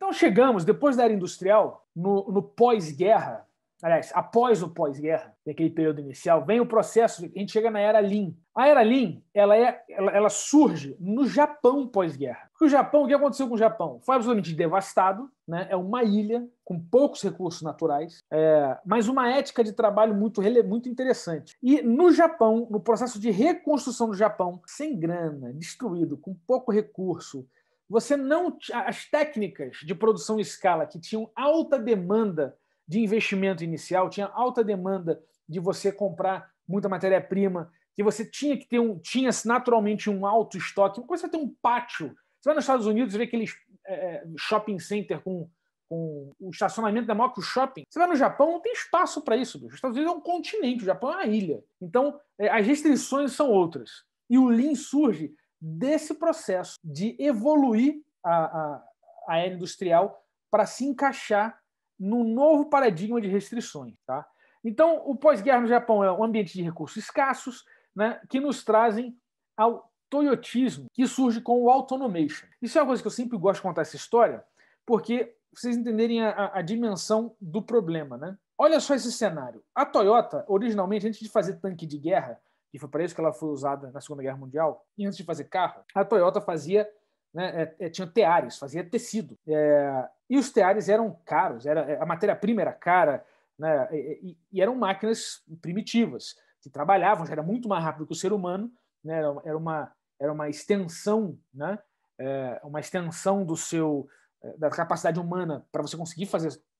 Então chegamos, depois da era industrial, no pós-guerra, aliás, após o pós-guerra, naquele período inicial, vem o processo, a gente chega na era Lean. A era Lean, ela surge no Japão pós-guerra. Porque o Japão, o que aconteceu com o Japão? Foi absolutamente devastado, né? É uma ilha com poucos recursos naturais, mas uma ética de trabalho muito interessante. E no Japão, no processo de reconstrução do Japão, sem grana, destruído, com pouco recurso, você não... As técnicas de produção em escala que tinham alta demanda de investimento inicial, tinha alta demanda de você comprar muita matéria-prima, que você tinha que ter tinha naturalmente um alto estoque. Quando você tem um pátio, você vai nos Estados Unidos e vê aqueles shopping center com o estacionamento da maior que o shopping. Você vai no Japão, não tem espaço para isso. Bicho. Os Estados Unidos é um continente, o Japão é uma ilha. Então, as restrições são outras. E o Lean surge desse processo de evoluir a era industrial para se encaixar num novo paradigma de restrições. Tá? Então, o pós-guerra no Japão é um ambiente de recursos escassos, né, que nos trazem ao toyotismo, que surge com o automation. Isso é uma coisa que eu sempre gosto de contar essa história, porque vocês entenderem a dimensão do problema. Né? Olha só esse cenário. A Toyota, originalmente, antes de fazer tanque de guerra, que foi para isso que ela foi usada na Segunda Guerra Mundial, e antes de fazer carro, a Toyota fazia... Né, tinha teares, fazia tecido. E os teares eram caros, a matéria-prima era cara, né, e eram máquinas primitivas, que trabalhavam, já era muito mais rápido que o ser humano, né, era uma extensão, né, uma extensão da capacidade humana para você conseguir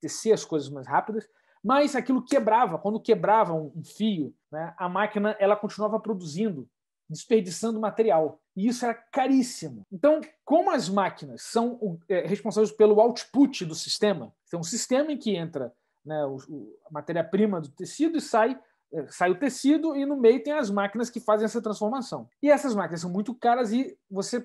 tecer as coisas mais rápidas, mas aquilo quebrava. Quando quebrava um fio, né, a máquina ela continuava produzindo, desperdiçando material. E isso era caríssimo. Então, como as máquinas são responsáveis pelo output do sistema, tem um sistema em que entra, né, a matéria-prima do tecido e sai o tecido, e no meio tem as máquinas que fazem essa transformação. E essas máquinas são muito caras e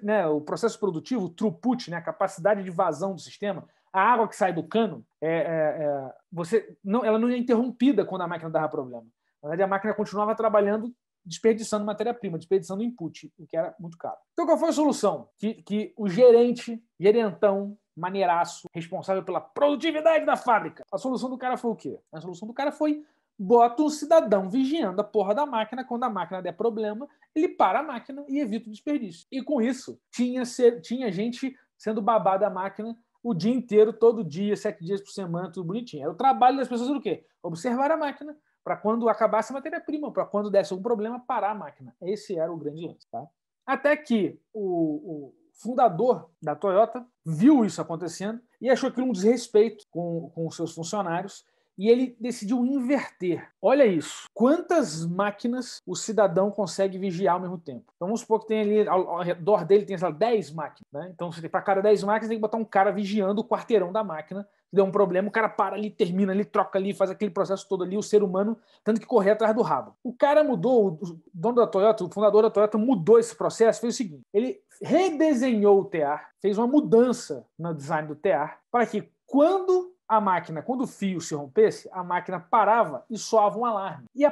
né, o processo produtivo, o throughput, né, a capacidade de vazão do sistema, a água que sai do cano, ela não é interrompida quando a máquina dava problema. Na verdade, a máquina continuava trabalhando desperdiçando matéria-prima, desperdiçando input, o que era muito caro. Então, qual foi a solução? Que o gerentão, maneiraço, responsável pela produtividade da fábrica, a solução do cara foi o quê? A solução do cara foi: bota um cidadão vigiando a porra da máquina, quando a máquina der problema, ele para a máquina e evita o desperdício. E com isso, tinha gente sendo babada da máquina o dia inteiro, todo dia, 7 dias por semana, tudo bonitinho. Era o trabalho das pessoas o quê? Observar a máquina, para quando acabasse a matéria-prima, para quando desse algum problema, parar a máquina. Esse era o grande lance. Tá? Até que o fundador da Toyota viu isso acontecendo e achou aquilo um desrespeito com os seus funcionários, e ele decidiu inverter. Olha isso. Quantas máquinas o cidadão consegue vigiar ao mesmo tempo? Então vamos supor que tem ali, ao redor dele, tem 10 máquinas. Né? Então, para cada 10 máquinas, tem que botar um cara vigiando o quarteirão da máquina. Se der um problema, o cara para ali, termina ali, troca ali, faz aquele processo todo ali, o ser humano tendo que correr atrás do rabo. O cara mudou, o dono da Toyota, o fundador da Toyota, mudou esse processo, fez o seguinte: ele redesenhou o tear, fez uma mudança no design do tear, para que quando o fio se rompesse, a máquina parava e soava um alarme. E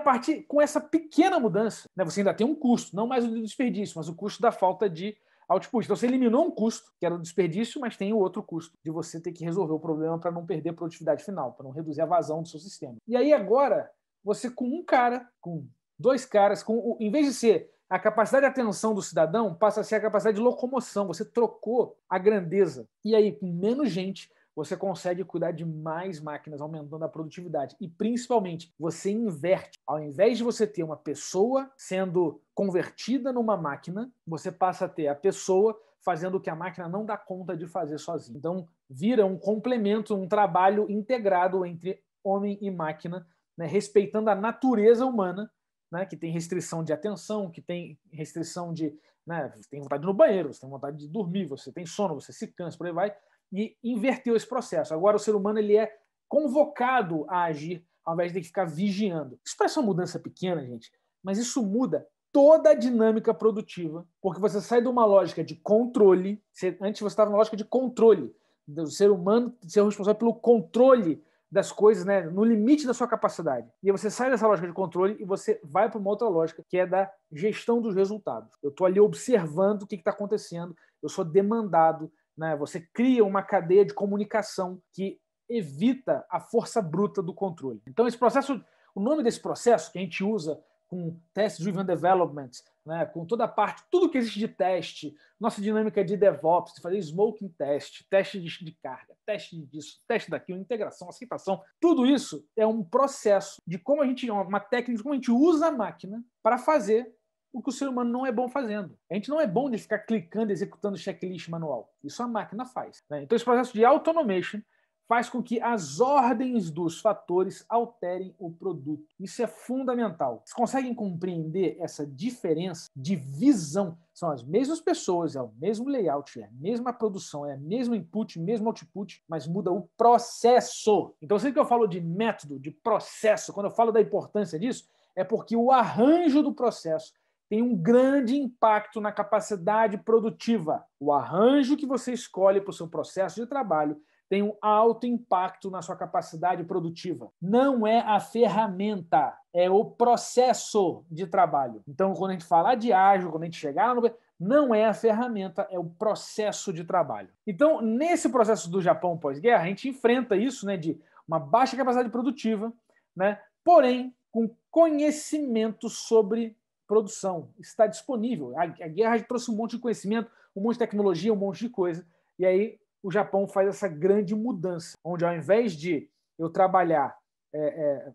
com essa pequena mudança, né, você ainda tem um custo, não mais o do desperdício, mas o custo da falta de output. Então você eliminou um custo, que era o desperdício, mas tem o outro custo de você ter que resolver o problema para não perder a produtividade final, para não reduzir a vazão do seu sistema. E aí agora, você com um cara, com 2 caras, em vez de ser a capacidade de atenção do cidadão, passa a ser a capacidade de locomoção. Você trocou a grandeza. E aí, com menos gente, você consegue cuidar de mais máquinas, aumentando a produtividade. E, principalmente, você inverte. Ao invés de você ter uma pessoa sendo convertida numa máquina, você passa a ter a pessoa fazendo o que a máquina não dá conta de fazer sozinha. Então, vira um complemento, um trabalho integrado entre homem e máquina, né, respeitando a natureza humana, né, que tem restrição de atenção, que tem restrição de... Né, você tem vontade de ir no banheiro, você tem vontade de dormir, você tem sono, você se cansa, por aí vai. E inverteu esse processo. Agora o ser humano ele é convocado a agir ao invés de ficar vigiando. Isso parece uma mudança pequena, gente, mas isso muda toda a dinâmica produtiva, porque você sai de uma lógica de controle. Antes você estava na lógica de controle, do ser humano ser responsável pelo controle das coisas, né, no limite da sua capacidade. E você sai dessa lógica de controle e você vai para uma outra lógica, que é da gestão dos resultados. Eu estou ali observando o que está acontecendo, eu sou demandado, né? Você cria uma cadeia de comunicação que evita a força bruta do controle. Então, esse processo, o nome desse processo que a gente usa com Test-Driven Development, né, com toda a parte, tudo que existe de teste, nossa dinâmica de DevOps, de fazer smoking test, teste de carga, teste disso, teste daquilo, integração, aceitação, tudo isso é um processo de como a gente, uma técnica de como a gente usa a máquina para fazer o que o ser humano não é bom fazendo. A gente não é bom de ficar clicando, executando checklist manual. Isso a máquina faz, né? Então, esse processo de automation faz com que as ordens dos fatores alterem o produto. Isso é fundamental. Vocês conseguem compreender essa diferença de visão? São as mesmas pessoas, é o mesmo layout, é a mesma produção, é o mesmo input, mesmo output, mas muda o processo. Então, sempre que eu falo de método, de processo, quando eu falo da importância disso, é porque o arranjo do processo tem um grande impacto na capacidade produtiva. O arranjo que você escolhe para o seu processo de trabalho tem um alto impacto na sua capacidade produtiva. Não é a ferramenta, é o processo de trabalho. Então, quando a gente falar de ágil, quando a gente chegar no... não é a ferramenta, é o processo de trabalho. Então, nesse processo do Japão pós-guerra, a gente enfrenta isso, né, de uma baixa capacidade produtiva, né, porém, com conhecimento sobre produção. Está disponível. A guerra trouxe um monte de conhecimento, um monte de tecnologia, um monte de coisa. E aí, o Japão faz essa grande mudança, onde ao invés de eu trabalhar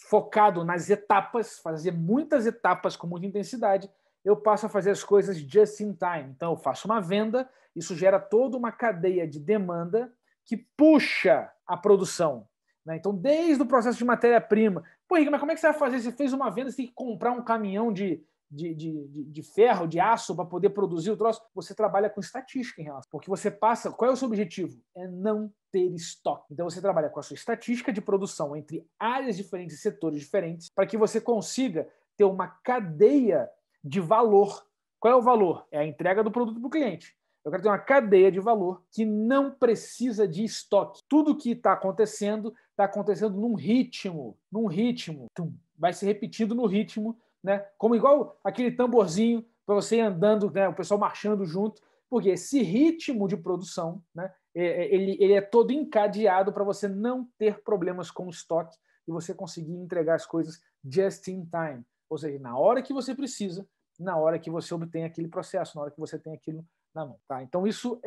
focado nas etapas, fazer muitas etapas com muita intensidade, eu passo a fazer as coisas just in time. Então, eu faço uma venda, isso gera toda uma cadeia de demanda que puxa a produção, né? Então, desde o processo de matéria-prima. Pô, Henrique, mas como é que você vai fazer? Você fez uma venda, você tem que comprar um caminhão de ferro, de aço para poder produzir o troço. Você trabalha com estatística em relação. Porque você passa. Qual é o seu objetivo? É não ter estoque. Então você trabalha com a sua estatística de produção entre áreas diferentes e setores diferentes para que você consiga ter uma cadeia de valor. Qual é o valor? É a entrega do produto para o cliente. Eu quero ter uma cadeia de valor que não precisa de estoque. Tudo que está acontecendo num ritmo. Vai ser repetido no ritmo, né? Como igual aquele tamborzinho para você ir andando, né? O pessoal marchando junto, porque esse ritmo de produção, né? Ele é todo encadeado para você não ter problemas com o estoque e você conseguir entregar as coisas just in time, ou seja, na hora que você precisa, na hora que você obtém aquele processo, na hora que você tem aquilo na mão. Tá? Então isso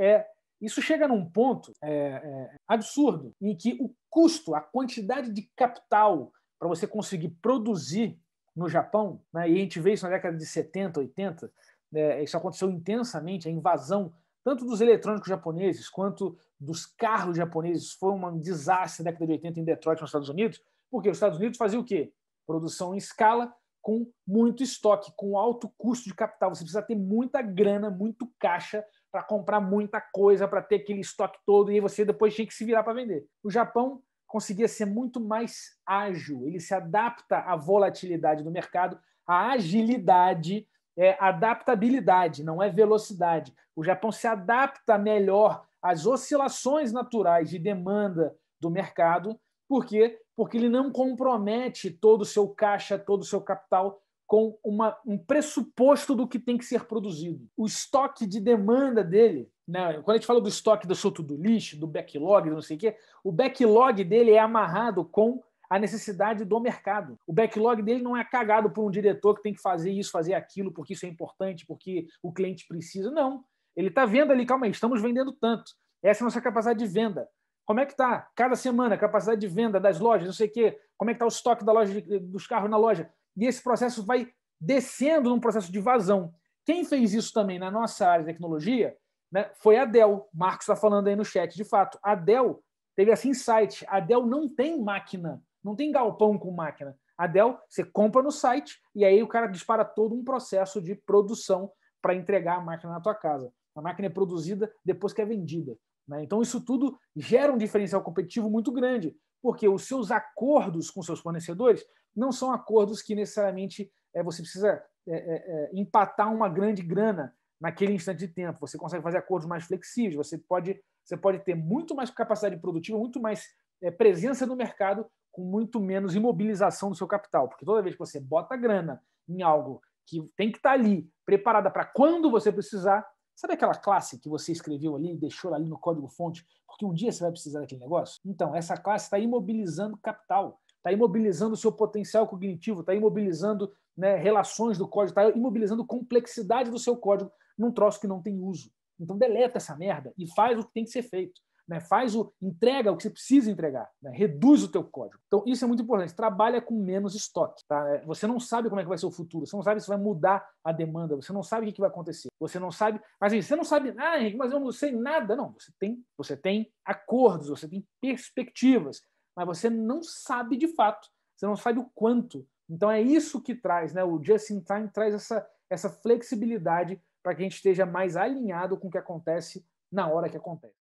chega num ponto absurdo em que o custo, a quantidade de capital para você conseguir produzir no Japão, né, e a gente vê isso na década de 70, 80, isso aconteceu intensamente, a invasão tanto dos eletrônicos japoneses quanto dos carros japoneses foi um desastre na década de 80 em Detroit, nos Estados Unidos, porque os Estados Unidos faziam o quê? Produção em escala com muito estoque, com alto custo de capital. Você precisa ter muita grana, muito caixa para comprar muita coisa, para ter aquele estoque todo, e aí você depois tinha que se virar para vender. O Japão conseguia ser muito mais ágil, ele se adapta à volatilidade do mercado, a agilidade é adaptabilidade, não é velocidade. O Japão se adapta melhor às oscilações naturais de demanda do mercado. Por quê? Porque ele não compromete todo o seu caixa, todo o seu capital com um pressuposto do que tem que ser produzido. O estoque de demanda dele, né? Quando a gente fala do estoque do seu to-do list, do backlog, não sei o quê, o backlog dele é amarrado com a necessidade do mercado. O backlog dele não é cagado por um diretor que tem que fazer isso, fazer aquilo, porque isso é importante, porque o cliente precisa. Não. Ele está vendo ali, calma aí, estamos vendendo tanto. Essa é a nossa capacidade de venda. Como é que está? Cada semana, a capacidade de venda das lojas, não sei o quê. Como é que está o estoque da loja, dos carros na loja? E esse processo vai descendo num processo de vazão. Quem fez isso também na nossa área de tecnologia, né, foi a Dell. Marcos está falando aí no chat. De fato, a Dell teve esse insight. A Dell não tem máquina, não tem galpão com máquina. A Dell, você compra no site e aí o cara dispara todo um processo de produção para entregar a máquina na tua casa. A máquina é produzida depois que é vendida. Né? Então, isso tudo gera um diferencial competitivo muito grande, porque os seus acordos com seus fornecedores não são acordos que necessariamente você precisa empatar uma grande grana naquele instante de tempo. Você consegue fazer acordos mais flexíveis, você pode ter muito mais capacidade produtiva, muito mais presença no mercado, com muito menos imobilização do seu capital. Porque toda vez que você bota grana em algo que tem que estar ali, preparada para quando você precisar, Sabe aquela classe que você escreveu ali, deixou ali no código-fonte, porque um dia você vai precisar daquele negócio? Então, essa classe está imobilizando capital, está imobilizando o seu potencial cognitivo, está imobilizando, né, relações do código, está imobilizando complexidade do seu código num troço que não tem uso. Então, deleta essa merda e faz o que tem que ser feito. Né? Entrega o que você precisa entregar, né? Reduz o teu código. Então, isso é muito importante. Trabalha com menos estoque. Tá? Você não sabe como é que vai ser o futuro, você não sabe se vai mudar a demanda, você não sabe o que vai acontecer, você não sabe. Mas assim, você não sabe, Henrique, mas eu não sei nada. Não, você tem acordos, você tem perspectivas, mas você não sabe de fato, você não sabe o quanto. Então é isso que traz, né? O Just in Time traz essa flexibilidade para que a gente esteja mais alinhado com o que acontece na hora que acontece.